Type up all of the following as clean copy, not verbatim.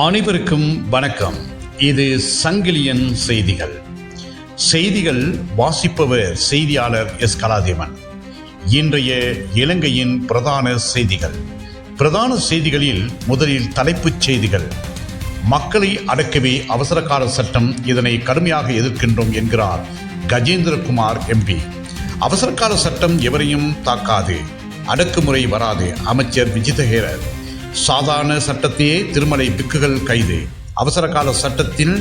அனைவருக்கும் வணக்கம். இது சங்கிலியன் செய்திகள். செய்திகள் வாசிப்பவர் செய்தியாளர் எஸ். கலாதேவன். இன்றைய இலங்கையின் பிரதான செய்திகள். பிரதான செய்திகளில் முதலில் தலைப்புச் செய்திகள். மக்களை அடக்கவே அவசரகால சட்டம், இதனை கடுமையாக எதிர்க்கின்றோம் என்கிறார் கஜேந்திரகுமார் எம்பி. அவசரகால சட்டம் எவரையும் தாக்காது, அடக்குமுறை வராது. அமைச்சர் விஜிதஹேரர். சாதாரண சட்டத்தையே திருமலை பிக்குகள் கைது, அவசரகால சட்டத்தில்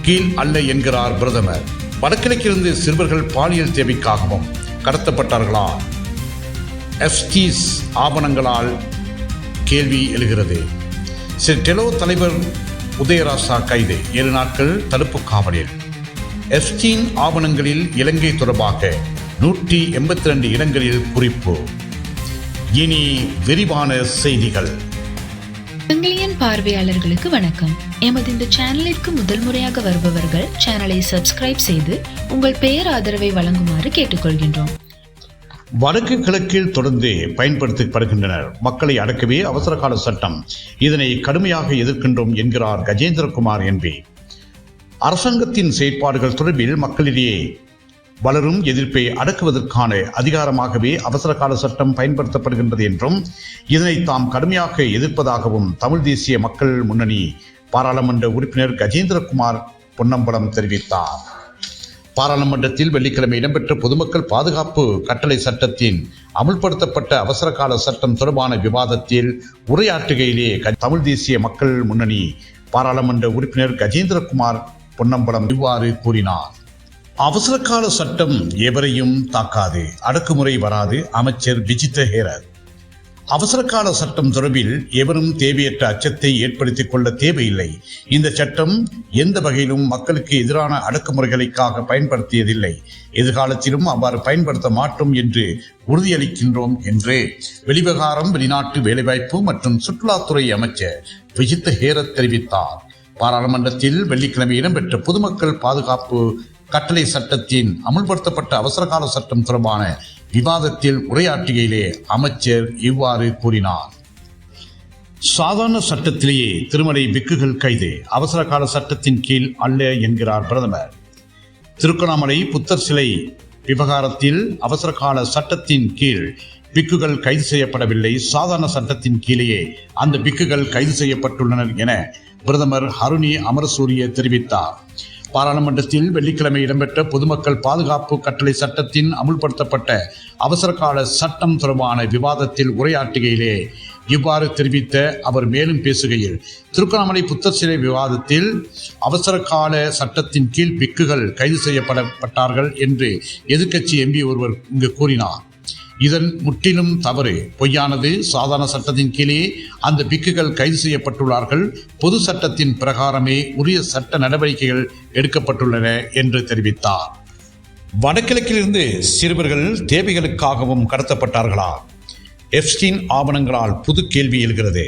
கீழ் அல்ல என்கிறார் பிரதமர். வடகிழக்கிலிருந்து சிறுவர்கள் பாலியல் தேவைக்காகவும் கடத்தப்பட்டார்களா? எஃப்டிஸ் ஆவணங்களால் கேள்வி எழுகிறது. டெலோ தலைவர் உதயராசா கைது, 7 நாட்கள் தடுப்பு காவலில். எஃப்டின் ஆவணங்களில் இலங்கை தொடர்பாக 182 இடங்களில் குறிப்பு. இனி விரிவான செய்திகள். சங்கிலியன் பார்வையாளர்களுக்கு வணக்கம். எமது இந்த சேனலிற்கு முதல் முறையாக வருபவர்கள் சேனலை சப்ஸ்கிரைப் செய்து உங்கள் பெயர் ஆதரவை வழங்குமாறு கேட்டுக்கொள்கின்றோம். வடக்கு கிழக்கில் தொடர்ந்து பயன்படுத்தப்படுகின்றனர். மக்களை அடக்கவே அவசரகால சட்டம், இதனை கடுமையாக எதிர்க்கின்றோம் என்கிறார் கஜேந்திரகுமார் எம்பி. அரசாங்கத்தின் செயற்பாடுகள் தொடர்பில் மக்களிடையே வளரும் எதிர்ப்பை அடக்குவதற்கான அதிகாரமாகவே அவசரகால சட்டம் பயன்படுத்தப்படுகின்றது என்றும், இதனை தாம் கடுமையாக எதிர்ப்பதாகவும் தமிழ் தேசிய மக்கள் முன்னணி பாராளுமன்ற உறுப்பினர் கஜேந்திரகுமார் பொன்னம்பலம் தெரிவித்தார். பாராளுமன்றத்தில் வெள்ளிக்கிழமை இடம்பெற்ற பொதுமக்கள் பாதுகாப்பு கட்டளை சட்டத்தின் அமுல்படுத்தப்பட்ட அவசரகால சட்டம் தொடர்பான விவாதத்தில் உரையாற்றுகையிலே தமிழ் தேசிய மக்கள் முன்னணி பாராளுமன்ற உறுப்பினர் கஜேந்திரகுமார் பொன்னம்பலம் இவ்வாறு கூறினார். அவசரகால சட்டம் எவரையும் தாக்காது, அடக்குமுறை வராது. அமைச்சர் விஜிதஹேரர். அவசரகால சட்டம் தொடர்பில் எவரும் தேவையற்ற அச்சத்தை ஏற்படுத்திக் கொள்ள தேவையில்லை. இந்த சட்டம் எந்த வகையிலும் மக்களுக்கு எதிரான அடக்குமுறைகளுக்காக பயன்படுத்தியதில்லை, எதிர்காலத்திலும் அவ்வாறு பயன்படுத்த மாட்டோம் என்று உறுதியளிக்கின்றோம் என்று வெளிவிவகாரம், வெளிநாட்டு வேலைவாய்ப்பு மற்றும் சுற்றுலாத்துறை அமைச்சர் விஜிதஹேரர் தெரிவித்தார். பாராளுமன்றத்தில் வெள்ளிக்கிழமை இடம்பெற்ற பொதுமக்கள் பாதுகாப்பு கட்டளை சட்டத்தின் அமுல்படுத்தப்பட்ட அவசரகால சட்டம் தொடர்பான விவாதத்தில் உரையாற்றுகையிலே அமைச்சர் இவ்வாறு கூறினார். சாதாரண சட்டத்திலேயே திருமலை பிக்குகள் கைது, அவசரகால சட்டத்தின் கீழ் அல்ல என்கிறார் பிரதமர். திருகோணமலை புத்தர் சிலை விவகாரத்தில் அவசரகால சட்டத்தின் கீழ் பிக்குகள் கைது செய்யப்படவில்லை, சாதாரண சட்டத்தின் கீழேயே அந்த பிக்குகள் கைது செய்யப்பட்டுள்ளனர் என பிரதமர் ஹருணி அமரசூரிய தெரிவித்தார். பாராளுமன்றத்தில் வெள்ளிக்கிழமை இடம்பெற்ற பொதுமக்கள் பாதுகாப்பு கட்டளை சட்டத்தின் அமுல்படுத்தப்பட்ட அவசரகால சட்டம் தொடர்பான விவாதத்தில் உரையாற்றுகையிலே இவ்வாறு தெரிவித்த அவர் மேலும் பேசுகையில், திருகோணமலை புத்தர் சிலை விவாதத்தில் அவசரகால சட்டத்தின் கீழ் பிக்குகள் கைது செய்யப்பட்டார்கள் என்று எதிர்க்கட்சி எம்பி ஒருவர் இங்கு கூறினார். இதன் முற்றிலும் தவறு, பொய்யானது. சாதாரண சட்டத்தின் கீழே அந்த பிக்குகள் கைது செய்யப்பட்டுள்ளார்கள். பொது சட்டத்தின் பிரகாரமே உரிய சட்ட நடவடிக்கைகள் எடுக்கப்பட்டுள்ளன என்று தெரிவித்தார். வடகிழக்கிலிருந்து சிறுவர்கள் தேவைகளுக்காகவும் கடத்தப்பட்டார்களா? எப்ஸ்டீன் ஆவணங்களால் புது கேள்வி எழுகிறது.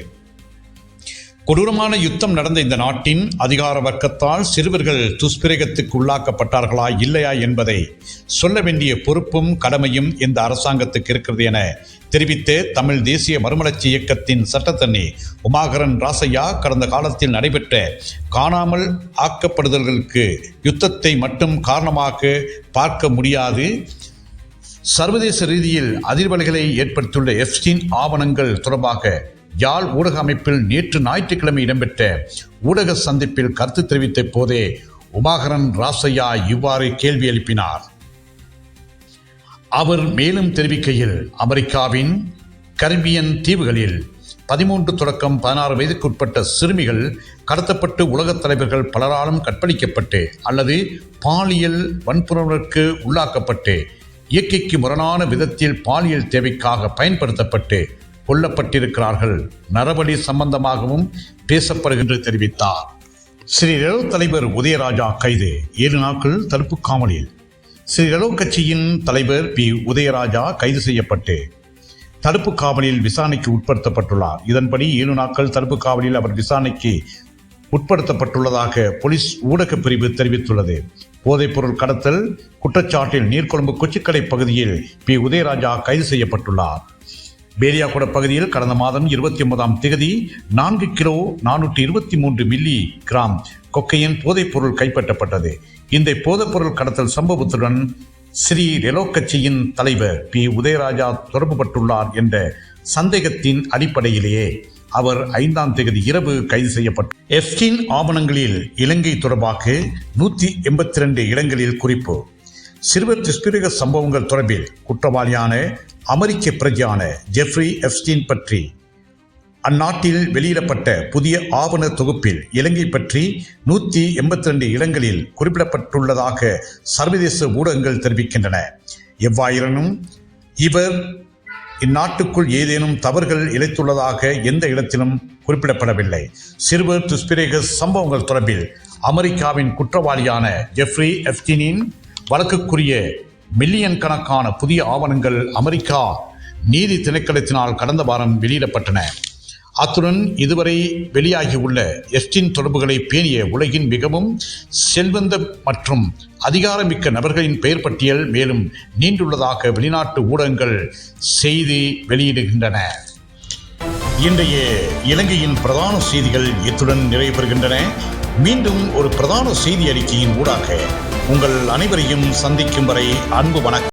கொடூரமான யுத்தம் நடந்த இந்த நாட்டின் அதிகார வர்க்கத்தால் சிறுவர்கள் துஷ்பிரயோகத்துக்கு உள்ளாக்கப்பட்டார்களா இல்லையா என்பதை சொல்ல வேண்டிய பொறுப்பும் கடமையும் இந்த அரசாங்கத்துக்கு இருக்கிறது என தெரிவித்த தமிழ் தேசிய மறுமலர்ச்சி இயக்கத்தின் சட்டத்தரணி உமாகரன் ராசையா, கடந்த காலத்தில் நடைபெற்ற காணாமல் ஆக்கப்படுதல்களுக்கு யுத்தத்தை மட்டும் காரணமாக பார்க்க முடியாது, சர்வதேச ரீதியில் அதிர்வலைகளை ஏற்படுத்தியுள்ள எப்ஸ்டீன் ஆவணங்கள் தொடர்பாக யாழ் ஊடக அமைப்பில் நேற்று ஞாயிற்றுக்கிழமை இடம்பெற்ற ஊடக சந்திப்பில் கருத்து தெரிவித்த போதே உமாகரன் ராசையா இவ்வாறு கேள்வி எழுப்பினார். அவர் மேலும் தெரிவிக்கையில், அமெரிக்காவின் கரிபியன் தீவுகளில் 13 தொடக்கம் 16 வயதுக்குட்பட்ட சிறுமிகள் கடத்தப்பட்டு உலகத் தலைவர்கள் பலராலும் கற்பழிக்கப்பட்டு அல்லது பாலியல் வன்புணர்வுக்கு உள்ளாக்கப்பட்டு இயற்கைக்கு முரணான விதத்தில் பாலியல் தேவைக்காக பயன்படுத்தப்பட்டு கொல்லப்பட்டிருக்கிறார்கள். நரபலி சம்பந்தமாகவும் பேசப்படுகின்ற தெரிவித்தார். ஸ்ரீ ரெலோ தலைவர் உதயராஜா கைது, 7 நாட்கள் தடுப்பு காவலில். ஸ்ரீ ரெலோ கட்சியின் தலைவர் பி. உதயராஜா கைது செய்யப்பட்டு தடுப்பு காவலில் விசாரணைக்கு உட்படுத்தப்பட்டுள்ளார். இதன்படி 7 நாட்கள் தடுப்பு காவலில் அவர் விசாரணைக்கு உட்படுத்தப்பட்டுள்ளதாக போலீஸ் ஊடக பிரிவு தெரிவித்துள்ளது. போதைப்பொருள் கடத்தல் குற்றச்சாட்டில் நீர்கொழும்பு கொச்சிக்கடை பகுதியில் பி. உதயராஜா கைது செய்யப்பட்டுள்ளார். பேரியாகுட பகுதியில் கடந்த மாதம் 29ஆம் தேதி 4 கிலோ 423 மில்லி கிராம் கொக்கையின் போதைப்பொருள் கைப்பற்றப்பட்டது. இந்த போதைப்பொருள் கடத்தல் சம்பவத்துடன் ஸ்ரீ ரெலோ கட்சியின் தலைவர் பி உதயராஜா தொடர்புபட்டுள்ளார் என்ற சந்தேகத்தின் அடிப்படையிலேயே அவர் 5ஆம் தேதி இரவு கைது செய்யப்பட்டார். எப்ஸ்டீன் ஆவணங்களில் இலங்கை தொடர்பாக 182 இடங்களில் குறிப்பு. சிறுவர் துஷ்பிரயோக சம்பவங்கள் தொடர்பில் குற்றவாளியான அமெரிக்க பிரஜையான ஜெஃப்ரி எப்ஸ்டீன் பற்றி அந்நாட்டில் வெளியிடப்பட்ட புதிய ஆவண தொகுப்பில் இலங்கை பற்றி 182 இடங்களில் குறிப்பிடப்பட்டுள்ளதாக சர்வதேச ஊடகங்கள் தெரிவிக்கின்றன. எவ்வாயினும் இவர் இந்நாட்டுக்குள் ஏதேனும் தவறுகள் இழைத்துள்ளதாக எந்த இடத்திலும் குறிப்பிடப்படவில்லை. சிறுவர் துஷ்பிரயோக சம்பவங்கள் தொடர்பில் அமெரிக்காவின் குற்றவாளியான ஜெஃப்ரி எப்ஸ்டீனின் வழக்குக்குரிய மில்லியன் கணக்கான புதிய ஆவணங்கள் அமெரிக்கா நீதி திணைக்களத்தினால் கடந்த வாரம் வெளியிடப்பட்டன. அத்துடன் இதுவரை வெளியாகியுள்ள எப்ஸ்டீன் தொடர்புகளை பேணிய உலகின் மிகவும் செல்வந்த மற்றும் அதிகாரமிக்க நபர்களின் பெயர் பட்டியல் மேலும் நீண்டுள்ளதாக வெளிநாட்டு ஊடகங்கள் செய்தி வெளியிடுகின்றன. இன்றைய இலங்கையின் பிரதான செய்திகள் இத்துடன் நிறைவு பெறுகின்றன. மீண்டும் ஒரு பிரதான செய்தி அறிக்கையின் ஊடாக உங்கள் அனைவரையும் சந்திக்கும் வரை அன்பு வணக்கம்.